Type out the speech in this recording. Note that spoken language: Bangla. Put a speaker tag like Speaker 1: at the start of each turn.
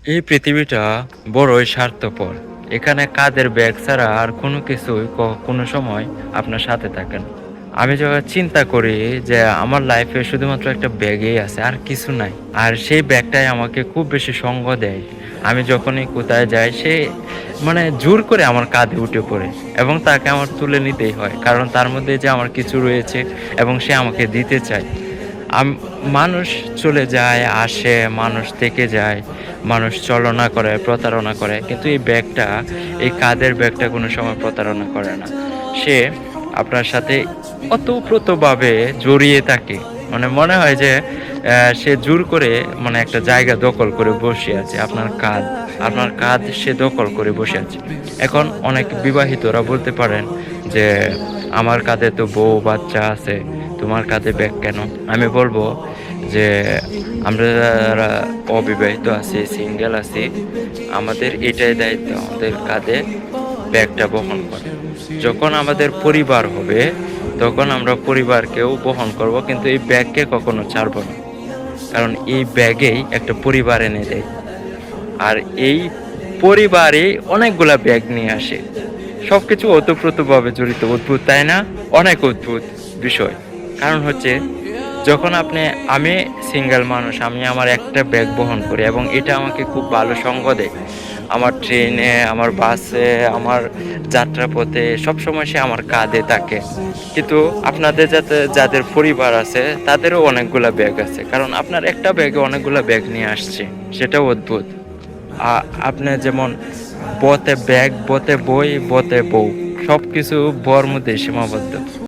Speaker 1: এই পৃথিবীটা বড়ই স্বার্থপর। এখানে কাঁধের ব্যাগ ছাড়া আর কোনো কিছুই কোনো সময় আপনার সাথে থাকে না। আমি যখন চিন্তা করি যে আমার লাইফে শুধুমাত্র একটা ব্যাগই আছে, আর কিছু নাই। আর সেই ব্যাগটাই আমাকে খুব বেশি সঙ্গ দেয়। আমি যখনই কোথায় যাই সে মানে জোর করে আমার কাঁধে উঠে পড়ে এবং তাকে আমার তুলে নিতেই হয়। কারণ তার মধ্যে যে আমার কিছু রয়েছে এবং সে আমাকে দিতে চায়। আম মানুষ চলে যায়, আসে, মানুষ থেকে যায়, মানুষ ছলনা করে, প্রতারণা করে। কিন্তু এই ব্যাগটা, এই কাঁধের ব্যাগটা কোনো সময় প্রতারণা করে না। সে আপনার সাথে ওতপ্রোতভাবে জড়িয়ে থাকে। মানে মনে হয় যে সে জোর করে মানে একটা জায়গা দখল করে বসে আছে। আপনার কাঁধ সে দখল করে বসে আছে। এখন অনেক বিবাহিতরা বলতে পারেন যে, "আমার কাঁধে তো বউ, বাচ্চা আছে। তোমার কাঁধে ব্যাগ কেন?" আমি বলব যে, আমরা যারা অবিবাহিত আছি, সিঙ্গেল আছি, আমাদের এটাই দায়িত্ব আমাদের কাঁধে ব্যাগটা বহন করা। যখন আমাদের পরিবার হবে, তখন আমরা পরিবারকেও বহন করব। কিন্তু এই ব্যাগকে কখনো ছাড়ব না। কারণ এই ব্যাগেই একটা পরিবার এনে দেয়। আর এই পরিবারই অনেকগুলা ব্যাগ নিয়ে আসে। সবকিছু ওতপ্রোতভাবে জড়িত। অদ্ভুত, তাই না? অনেক অদ্ভুত বিষয়। কারণ হচ্ছে যখন আমি সিঙ্গেল মানুষ, আমি আমার একটা ব্যাগ বহন করি এবং এটা আমাকে খুব ভালো সঙ্গ দেয়। আমার ট্রেনে, আমার বাসে, আমার যাত্রাপথে সবসময় সে আমার কাঁধে থাকে। কিন্তু আপনাদের যাদের পরিবার আছে তাদেরও অনেকগুলা ব্যাগ আছে। কারণ আপনার একটা ব্যাগে অনেকগুলা ব্যাগ নিয়ে আসছে। সেটাও অদ্ভুত। আ আপনার যেমন বতে ব্যাগ, বতে বই, বতে বউ। সবকিছু বর মধ্যেই সীমাবদ্ধ।